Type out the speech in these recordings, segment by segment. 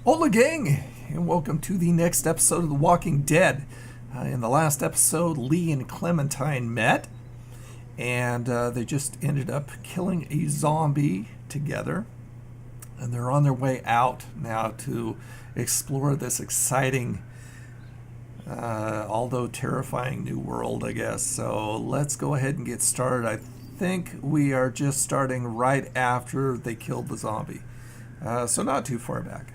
Hola gang, and welcome to the next episode of The Walking Dead. In the last episode, Lee and Clementine met, and they just ended up killing a zombie together. And they're on their way out now to explore this exciting, although terrifying new world, I guess. So let's go ahead and get started. I think we are just starting right after they killed the zombie. So not too far back.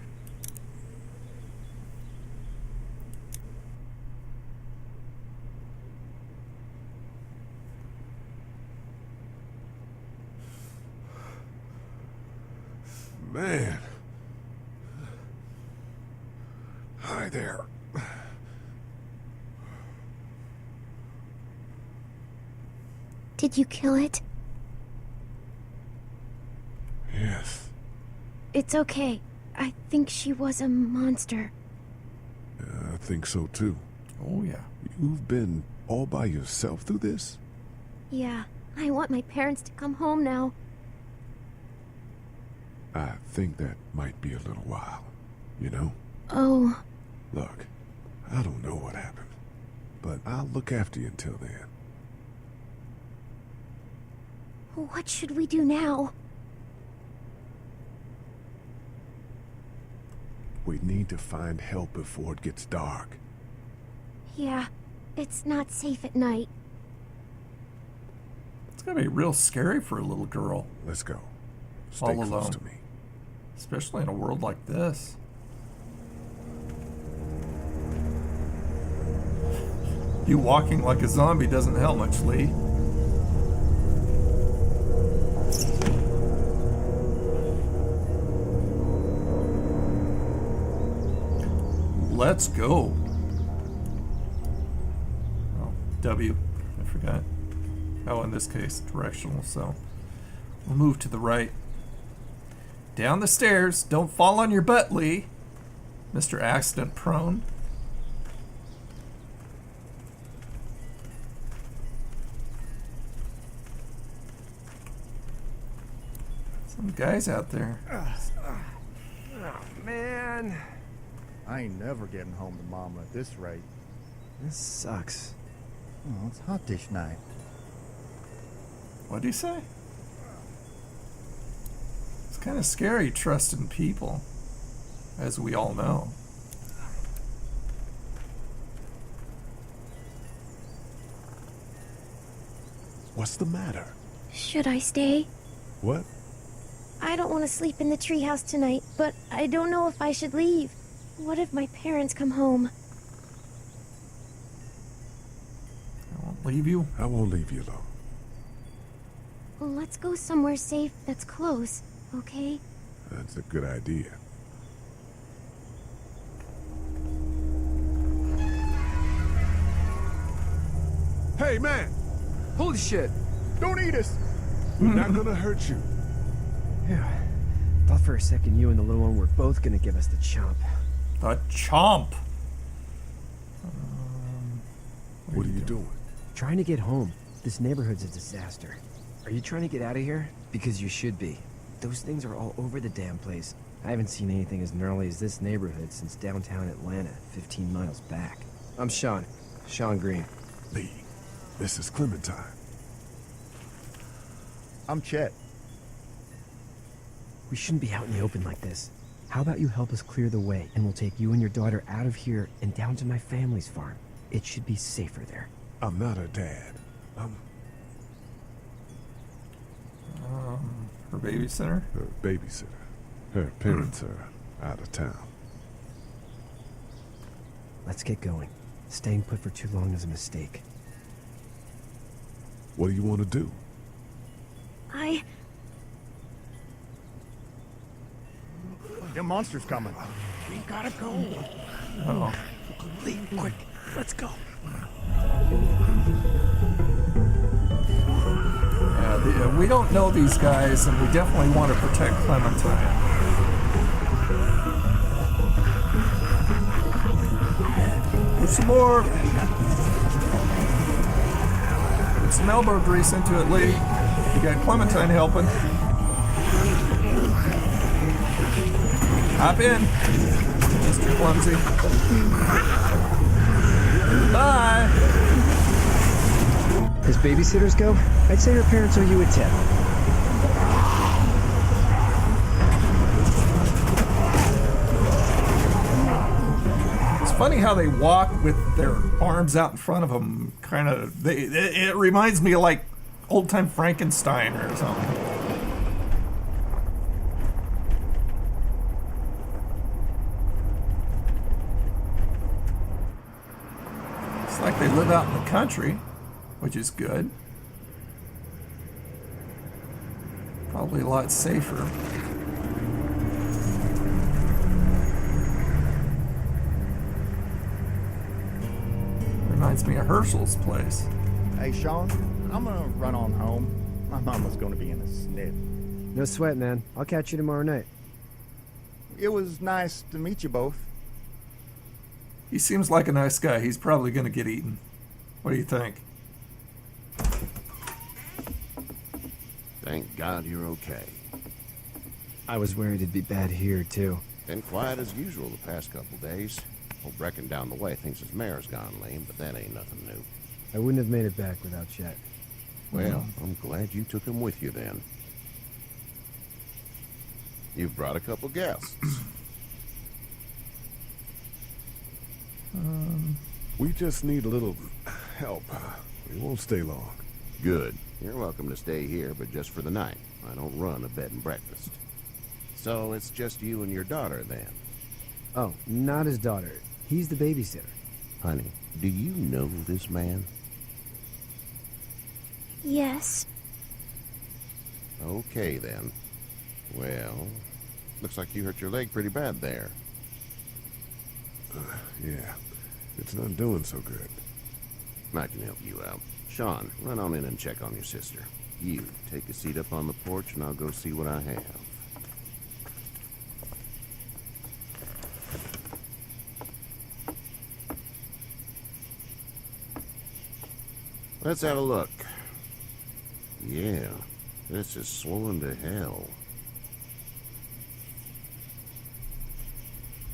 Man. Hi there. Did you kill it? Yes. It's okay. I think she was a monster. I think so too. Oh yeah. You've been all by yourself through this? Yeah, I want my parents to come home now. I think that might be a little while, you know? Oh. Look, I don't know what happened, but I'll look after you until then. What should we do now? We need to find help before it gets dark. Yeah, it's not safe at night. It's gonna be real scary for a little girl, Let's go. Stay all close alone, to me. especially in a world like this. You walking like a zombie doesn't help much, Lee. Let's go. Oh, W. I forgot. Oh, in this case, directional, so we'll move to the right. Down the stairs. Don't fall on your butt, Lee. Mr. Accident Prone. Some guys out there. Oh, man. I ain't never getting home to Mama at this rate. This sucks. Oh, it's hot dish night. What'd he say? It's kind of scary trusting people, as we all know. What's the matter? Should I stay? What? I don't want to sleep in the treehouse tonight, but I don't know if I should leave. What if my parents come home? I won't leave you. I won't leave you alone. Well, let's go somewhere safe that's close, okay? That's a good idea. Hey, man! Holy shit! Don't eat us! We're not gonna hurt you. Yeah. Thought for a second you and the little one were both gonna give us the chomp. The chomp. What are you doing? Trying to get home. This neighborhood's a disaster. Are you trying to get out of here? Because you should be. Those things are all over the damn place. I haven't seen anything as gnarly as this neighborhood since downtown Atlanta, 15 miles back. I'm Sean. Sean Green. Lee, this is Clementine. I'm Chet. We shouldn't be out in the open like this. How about you help us clear the way, and we'll take you and your daughter out of here and down to my family's farm. It should be safer there. I'm not her dad. Her babysitter. Her babysitter. Her parents are out of town. Let's get going. Staying put for too long is a mistake. What do you want to do? The monster's coming. We gotta go. Oh. Lee, quick, let's go. We don't know these guys, and we definitely want to protect Clementine. Put some more. Put some elbow grease into it, Lee. You got Clementine helping. Hop in. Mr. Clumsy. Bye. As babysitters go, I'd say her parents owe you a tip. It's funny how they walk with their arms out in front of them. Kind of, it reminds me of like old-time Frankenstein or something. It's like they live out in the country, which is good. Probably a lot safer. Reminds me of Herschel's place. Hey, Sean, I'm gonna run on home. My mama's gonna be in a sniff. No sweat, man. I'll catch you tomorrow night. It was nice to meet you both. He seems like a nice guy. He's probably going to get eaten. What do you think? Thank God you're okay. I was worried it'd be bad here, too. Been quiet as usual the past couple days. Old Brecken down the way thinks his mare's gone lame, but that ain't nothing new. I wouldn't have made it back without Chet. Well, I'm glad you took him with you then. You've brought a couple guests. We just need a little help. We won't stay long. Good. You're welcome to stay here, but just for the night. I don't run a bed and breakfast. So it's just you and your daughter then? Oh, not his daughter. He's the babysitter. Honey, do you know this man? Yes. Okay then. Well, looks like you hurt your leg pretty bad there. Yeah, it's not doing so good. I can help you out. Sean, run on in and check on your sister. You, take a seat up on the porch and I'll go see what I have. Let's have a look. Yeah, this is swollen to hell.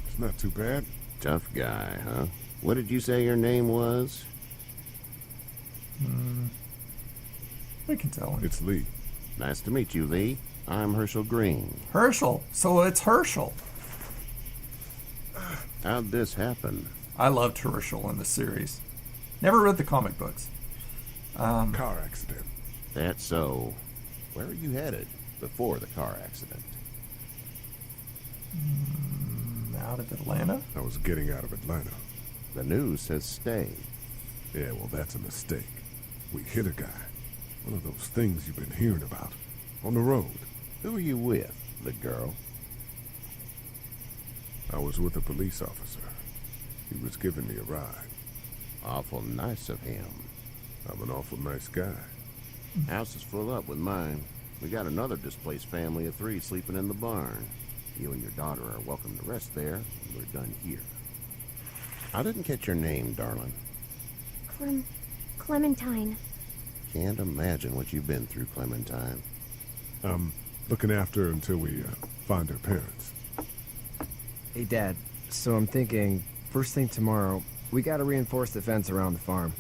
It's not too bad. Tough guy, huh? What did you say your name was? We can tell him. It's Lee. Nice to meet you, Lee. I'm Herschel Green. Herschel. So it's Herschel. How'd this happen? I loved Herschel in the series. Never read the comic books. Car accident. That's so. Where are you headed before the car accident? Out of Atlanta? I was getting out of Atlanta. The news says stay. Yeah, well, that's a mistake. We hit a guy. One of those things you've been hearing about. On the road. Who are you with? The girl? I was with a police officer. He was giving me a ride. Awful nice of him. I'm an awful nice guy. House is full up with mine. We got another displaced family of 3 sleeping in the barn. You and your daughter are welcome to rest there. We're done here. I didn't catch your name, darling. Clementine. Can't imagine what you've been through, Clementine. I'm looking after her until we find her parents. Hey, Dad. So I'm thinking, first thing tomorrow, we gotta reinforce the fence around the farm.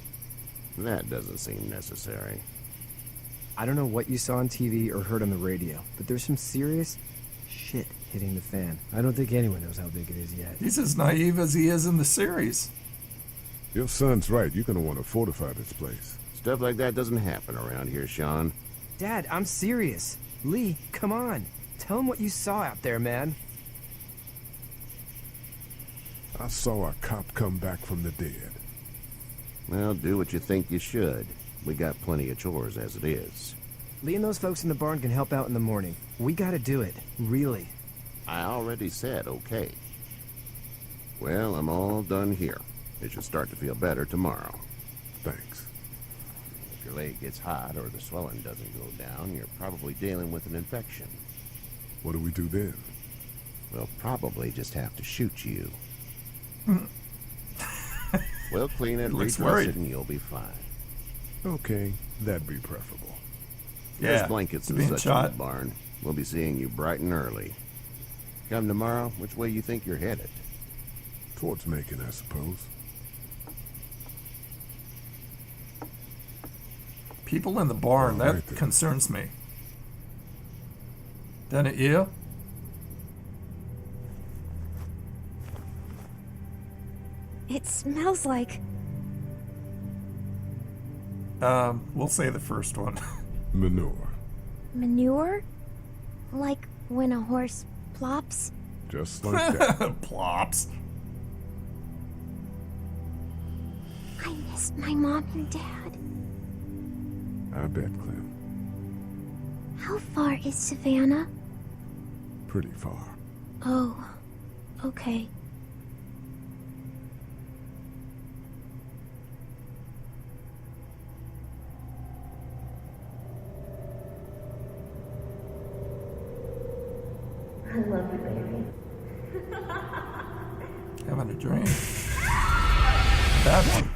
That doesn't seem necessary. I don't know what you saw on TV or heard on the radio, but there's some serious shit hitting the fan. I don't think anyone knows how big it is yet. He's as naive as he is in the series. Your son's right. You're going to want to fortify this place. Stuff like that doesn't happen around here, Sean. Dad, I'm serious. Lee, come on. Tell him what you saw out there, man. I saw a cop come back from the dead. Well, do what you think you should. We got plenty of chores as it is. Lee and those folks in the barn can help out in the morning. We gotta do it. Really. I already said okay. Well, I'm all done here. It should start to feel better tomorrow. Thanks. If your leg gets hot or the swelling doesn't go down, you're probably dealing with an infection. What do we do then? We'll probably just have to shoot you. We'll clean it, Looks redress worried. it, and you'll be fine. Okay, that'd be preferable. There's Yeah, blankets to and being such shot. in the barn. We'll be seeing you bright and early. Come tomorrow, which way you think you're headed? Towards Macon, I suppose. People in the barn, Oh, that right there. concerns me. Doesn't it you? It smells like... We'll say the first one. Manure. manure? Like when a horse plops? Just like that. Plops. I miss my mom and dad. I bet, Clem. How far is Savannah? Pretty far. Oh, okay. I love you, baby. Having a drink. Bad one.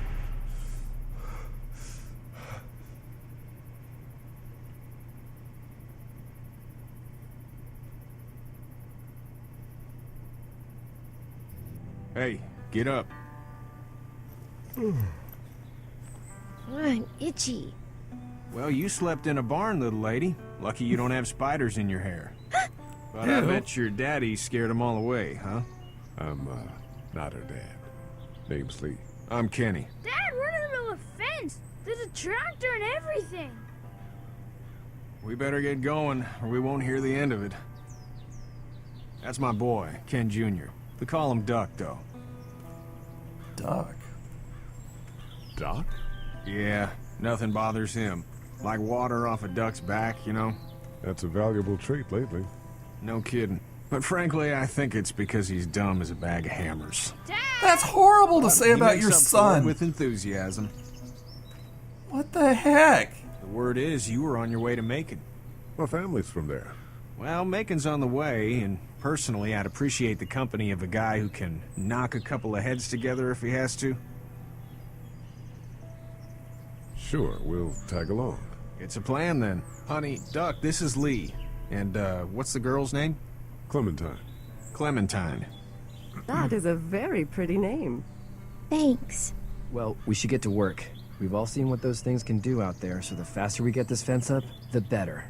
Hey, get up. I'm itchy. Well, you slept in a barn, little lady. Lucky you don't have spiders in your hair. But I Ew. bet your daddy scared them all away, huh? I'm, not her dad. Name's Lee. I'm Kenny. Dad, we're in the middle of a fence. There's a tractor and everything. We better get going, or we won't hear the end of it. That's my boy, Ken Jr. We call him Duck, though. Duck. Doc? Yeah, nothing bothers him. Like water off a duck's back, you know? That's a valuable trait lately. No kidding. But frankly, I think it's because he's dumb as a bag of hammers. That's horrible to say He about makes your up for it son. with enthusiasm. What the heck? The word is you were on your way to Macon. My family's from there. Well, Macon's on the way, and personally, I'd appreciate the company of a guy who can knock a couple of heads together if he has to. Sure, we'll tag along. It's a plan, then. Honey, Duck, this is Lee. And, what's the girl's name? Clementine. Clementine. That is a very pretty name. Thanks. Well, we should get to work. We've all seen what those things can do out there, so the faster we get this fence up, the better.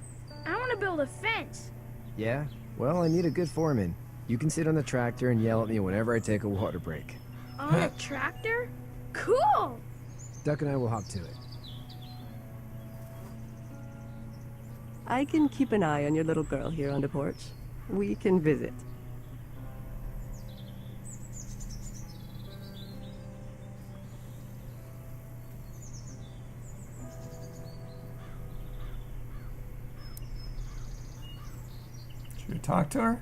I want to build a fence. Yeah? Well, I need a good foreman. You can sit on the tractor and yell at me whenever I take a water break. On a tractor? Cool! Duck and I will hop to it. I can keep an eye on your little girl here on the porch. We can visit. Should we talk to her?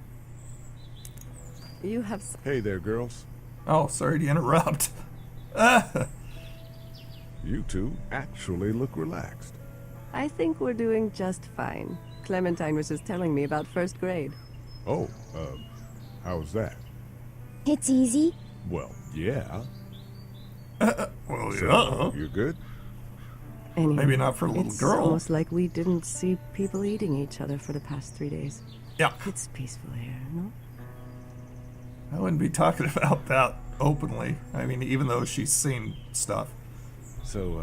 You have Hey there, girls. Oh, sorry to interrupt. You two actually look relaxed. I think we're doing just fine. Clementine was just telling me about first grade. Oh, how's that? It's easy. Well, yeah. Well, So, you good? Anyway, Maybe not for a little it's girl. almost like we didn't see people eating each other for the past 3 days. Yeah. It's peaceful here, no? I wouldn't be talking about that openly. I mean, even though she's seen stuff. So,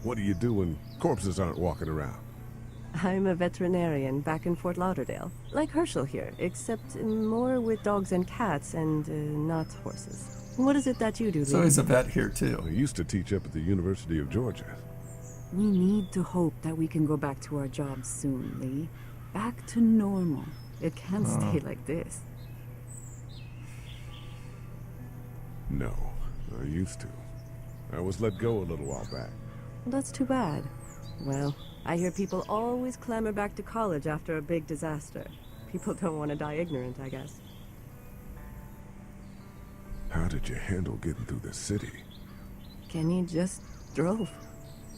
what do you do when corpses aren't walking around? I'm a veterinarian back in Fort Lauderdale. Like Herschel here, except more with dogs and cats and not horses. What is it that you do, So Lee? he's a vet here, too. I used to teach up at the University of Georgia. We need to hope that we can go back to our jobs soon, Lee. Back to normal. It can't stay like this. No, I used to. I was let go a little while back. That's too bad. Well, I hear people always clamor back to college after a big disaster. People don't want to die ignorant, I guess. How did you handle getting through the city? Kenny just drove.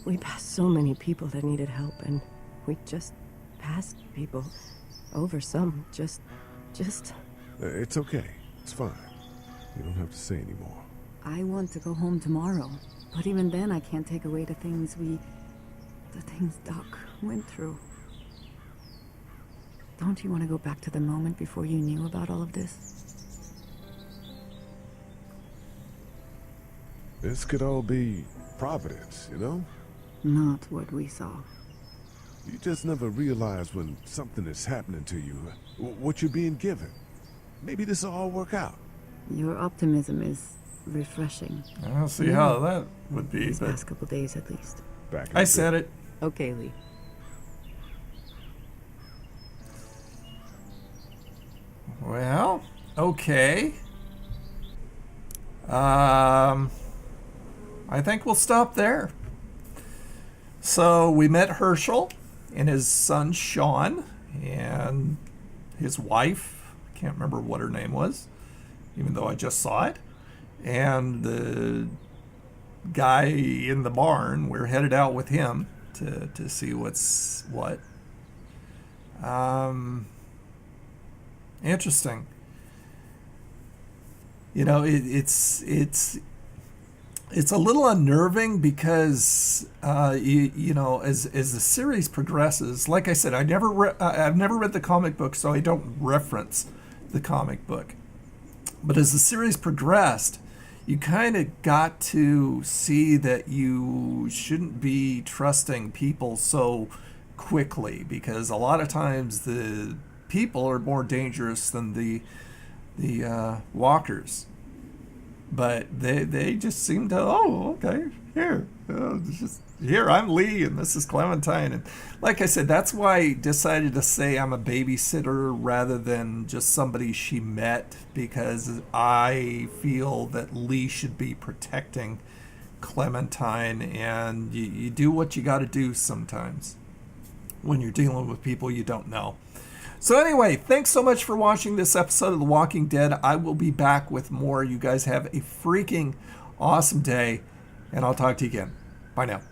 We passed so many people that needed help, and we just passed people. Over some, just... It's okay. It's fine. You don't have to say anymore. I want to go home tomorrow. But even then, I can't take away the things Doc went through. Don't you want to go back to the moment before you knew about all of this? This could all be Providence, you know? Not what we saw. You just never realize when something is happening to you, what you're being given. Maybe this will all work out. Your optimism is refreshing. I don't see how that would be, These but past couple days, at least. Back in I the said day. it. Okay, Lee. Well, okay. I think we'll stop there. So we met Herschel and his son Sean and his wife. I can't remember what her name was, even though I just saw it. And the guy in the barn, we're headed out with him to see what's what. Interesting. You know, it's a little unnerving because you know, as the series progresses, like I said, I've never read the comic book, so I don't reference the comic book. But as the series progressed, you kind of got to see that you shouldn't be trusting people so quickly, because a lot of times the people are more dangerous than the walkers. But they just seem to, oh, okay, here, here, I'm Lee, and this is Clementine. And like I said, that's why I decided to say I'm a babysitter rather than just somebody she met, because I feel that Lee should be protecting Clementine, and you do what you got to do sometimes when you're dealing with people you don't know. So anyway, thanks so much for watching this episode of The Walking Dead. I will be back with more. You guys have a freaking awesome day, and I'll talk to you again. Bye now.